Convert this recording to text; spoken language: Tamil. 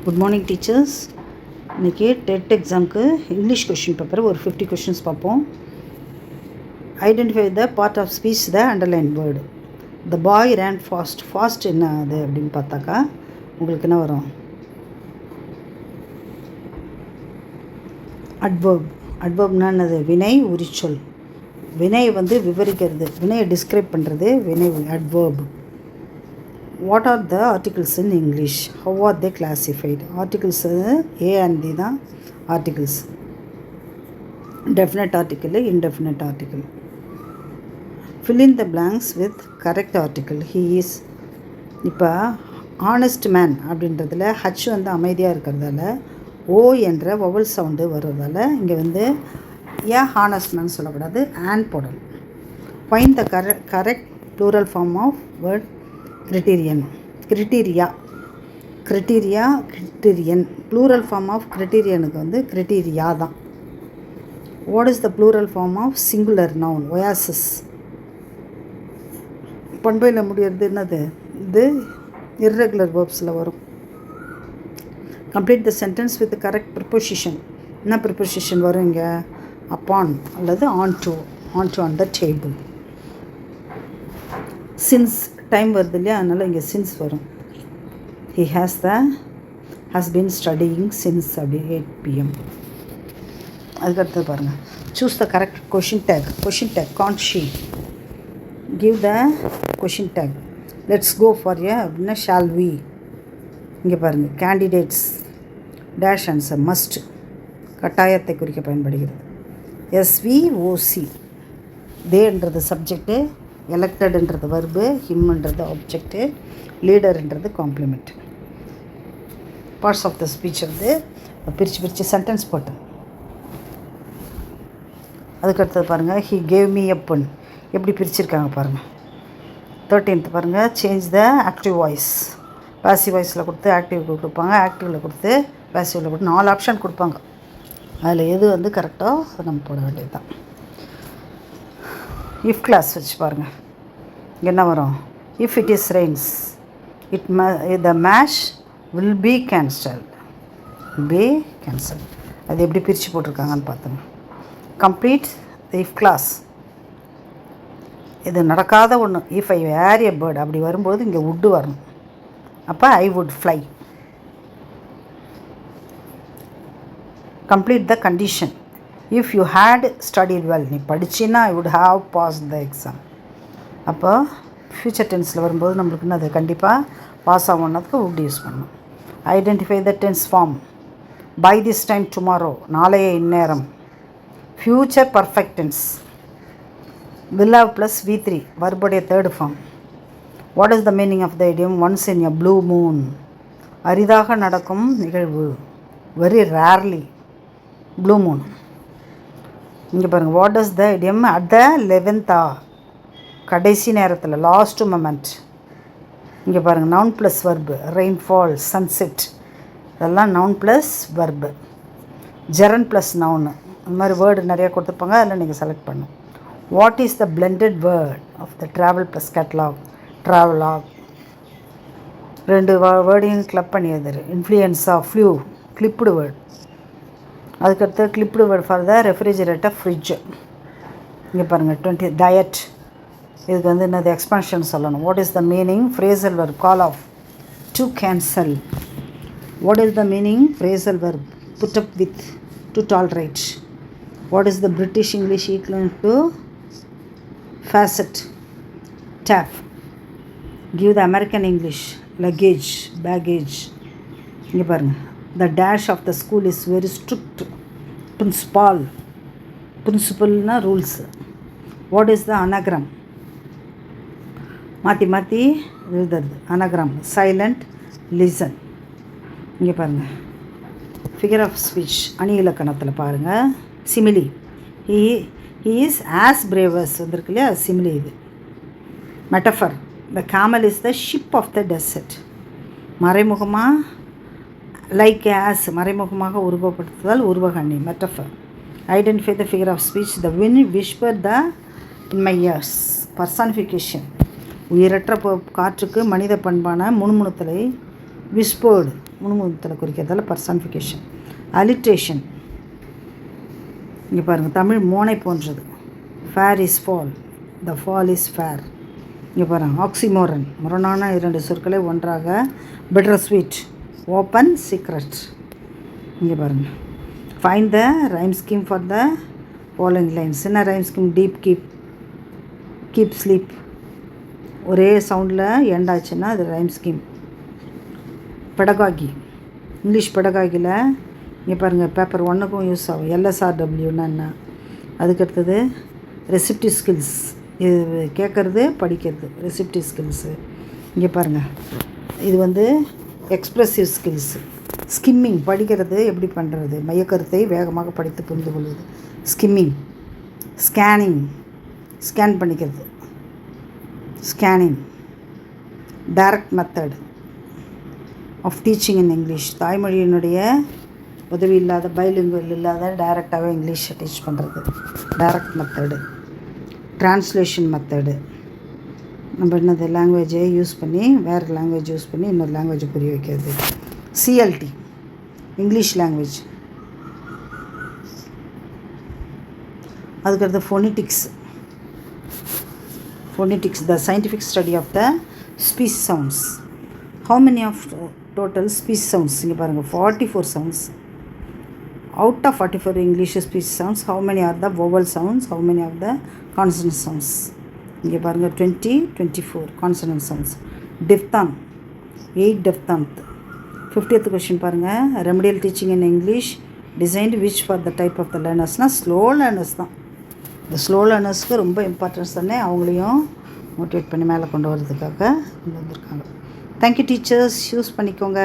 Good morning teachers. இன்றைக்கி டெட் எக்ஸாமுக்கு இங்கிலீஷ் கொஷின் பேப்பர் ஒரு 50 கொஷின்ஸ் பார்ப்போம். Identify the part of speech the underline word. The boy ran fast. Fast என்ன அது அப்படின்னு பார்த்தாக்கா உங்களுக்கு என்ன வரும்? அட்வர்ப். அட்வர்ப்னா என்னது? வினை உரிச்சொல். வினையை விவரிக்கிறது, வினையை டிஸ்கிரைப் பண்ணுறது வினை adverb. What are the articles in English? How are they classified? Articles A and D தான் articles. Definite article, indefinite article. Fill in the blanks with correct article. He is. இப்போ honest man அப்படின்றதுல ஹச் அமைதியாக இருக்கிறதால ஓ என்ற வவல் சவுண்டு வர்றதால இங்கே ஏன் ஹானஸ்ட் மேன் சொல்லக்கூடாது, ஆன் போடணும். Find the correct plural form of word criterion. Criterion plural form of criterionக்கு criteria தான். What is the plural form of singular noun? oasis. பண்பையில் முடியறது என்னது? இது irregular verbsல வரும். Complete the sentence with the correct preposition. என்ன preposition வரும் இங்கே? upon அல்லது onto on the table. Since time வருது இல்லையா, அதனால் இங்கே சின்ஸ் வரும். he has been studying since 8 PM. அதுக்கடுத்து பாருங்கள், choose the correct question tag. can't she. give the question tag. let's go for அப்படின்னா shall we. இங்கே பாருங்கள், candidates dash answer must கட்டாயத்தை குறிக்க பயன்படுகிறது. SVOC தேன்றது சப்ஜெக்டு, எலெக்டட்ன்றது வர்பு, ஹிம்ன்றது ஆப்ஜெக்டு, லீடர்ன்றது complement. Parts of the speech பிரித்து சென்டென்ஸ் போட்டு அதுக்கடுத்தது பாருங்கள், he gave me a pen. எப்படி பிரிச்சுருக்காங்க பாருங்கள். 13th பாருங்கள், change the active voice. Passive வாய்ஸில் கொடுத்து ஆக்டிவ் கொடுப்பாங்க, ஆக்டிவில் கொடுத்து பாசிவில் கொடுத்து 4 ஆப்ஷன் கொடுப்பாங்க. அதில் எது கரெக்டோ அதை நம்ம போட வேண்டியது தான். இஃப் கிளாஸ் வச்சு பாருங்கள், என்ன வரும்? If it is rains the match will be cancelled. அது எப்படி பிரித்து போட்டிருக்காங்கன்னு பார்த்தோங்க. Complete the if clause. இது நடக்காத ஒன்று. If I where a bird அப்படி வரும்போது இங்கே வுட்டு வரணும். அப்போ I would fly. Complete the condition. If you had studied well, நீ படிச்சின்னா I would have pass the exam. அப்போ ஃப்யூச்சர் டென்ஸில் வரும்போது நம்மளுக்கு அது கண்டிப்பாக பாஸ் ஆகணுன்றதுக்கு வுட் யூஸ் பண்ணணும். Identify the tense form. By this time tomorrow, நாளைய இந்நேரம். Future perfect tense. will have plus V3 வர்புடைய third form. What is the meaning of the idiom once in a blue moon? அரிதாக நடக்கும் நிகழ்வு, வெரி ரேர்லி, ப்ளூ மூன். இங்கே பாருங்கள், what is the idiom at the 11th hour, கடைசி நேரத்தில், லாஸ்ட் மொமெண்ட். இங்கே பாருங்கள், noun plus verb, rainfall, sunset, இதெல்லாம் noun plus verb. Gerund plus noun, இந்த மாதிரி வேர்டு நிறையா கொடுத்துருப்பாங்க, அதில் நீங்கள் செலக்ட் பண்ணணும். What is the blended word of the travel plus catalogue? Travelogue. 2 வேர்டையும் கிளப் பண்ணி எழுதுரு. இன்ஃப்ளூயன்ஸாக, ஃப்ளூ, கிளிப்டு வேர்ட். அதுக்கடுத்து clipped word for the refrigerator, fridge. இங்கே பாருங்கள், 20 டயட். இதுக்கு என்னது? எக்ஸ்பான்ஷன் சொல்லணும். What is the meaning? Phrasal verb, call off, to cancel. What is the meaning? Phrasal verb, put up with, to tolerate. What is the British English equivalent to faucet, tap. Give the American English, luggage, baggage. இங்கே பாருங்கள், the dash of the school is very strict, principal. பிரின்சிபல்னா rules. What is the anagram? மாற்றி எழுதுறது அனக்ராம். Silent, listen. இங்கே பாருங்கள், ஃபிகர் ஆஃப் ஸ்பீச் அணி இலக்கணத்தில் பாருங்கள். Simile. He is as brave as வந்திருக்கு இல்லையா, சிமிலி இது. Metaphor. The camel is the ship of the desert. மறைமுகமாக, லைக் ஆஸ், மறைமுகமாக உருவப்படுத்துதல், உருவகண்ணி, metaphor. Identify the figure of speech. The wind whisper the in my ears. Personification. உயிரற்ற காற்றுக்கு மனித பண்பான முணுமுணுத்தலை விஸ்பர்டு முணுமுணுத்தலை குறிக்கிறதால பர்சானிஃபிகேஷன். அலிட்ரேஷன் இங்கே பாருங்கள், தமிழ் மோனை போன்றது. Fair is foul, the foul is fair. இங்கே பாருங்கள், ஆக்சிமோரன் முரணான 2 சொற்களை ஒன்றாக. Bitter sweet, open secret. இங்கே பாருங்கள், find the rhyme scheme for the following lines. என்ன rhyme scheme? Deep, keep, sleep. ஒரே சவுண்டில் எண்ட் ஆச்சுன்னா அது ரைம் ஸ்கீம். பெடகாகி, இங்கிலீஷ் பெடகாகியில் இங்கே பாருங்கள், பேப்பர் 1க்கும் யூஸ் ஆகும். LSRWன்னா என்ன? அதுக்கடுத்தது ரெசிப்டிவ் ஸ்கில்ஸ், இது கேட்குறது படிக்கிறது ரெசிப்டிவ் ஸ்கில்ஸு. இங்கே பாருங்கள், இது வந்து எக்ஸ்ப்ரெசிவ் ஸ்கில்ஸு. ஸ்கிம்மிங், படிக்கிறது எப்படி பண்ணுறது, மையக்கருத்தை வேகமாக படித்து புரிந்து கொள்வது ஸ்கிம்மிங். ஸ்கேனிங், ஸ்கேன் பண்ணிக்கிறது scanning. Direct method of teaching in English, தாய்மொழியினுடைய உதவி இல்லாத, பைலிங்குவல் இல்லாத டைரெக்டாகவே இங்கிலீஷை டீச் பண்ணுறது டைரக்ட் மெத்தடு. ட்ரான்ஸ்லேஷன் மெத்தடு, நம்ம என்னது லாங்குவேஜை யூஸ் பண்ணி வேறு லாங்குவேஜ் யூஸ் பண்ணி இன்னொரு லாங்குவேஜை புரிய வைக்கிறது. CLT, English language. அதுக்கடுத்து ஃபோனிட்டிக்ஸ். Phonetics, the scientific study of the speech sounds. How many of total speech sounds? இங்கே பாருங்கள், 44 sounds. Out of 44 English speech sounds, how many are the vowel sounds? How many are the consonant sounds? இங்கே பாருங்கள், 24 consonant sounds. Diphthong, 8 diphthongs. 50th question பாருங்கள், remedial teaching in English designed which for the type of the learnersனால் ஸ்லோ லேர்னர்ஸ் தான். இந்த ஸ்லோ லேர்னர்ஸ்க்கு ரொம்ப இம்பார்ட்டன்ஸ் தானே, அவங்களையும் மோட்டிவேட் பண்ணி மேலே கொண்டு வரதுக்காக கொண்டு வந்திருக்காங்க. தேங்க்யூ டீச்சர்ஸ், யூஸ் பண்ணிக்கோங்க.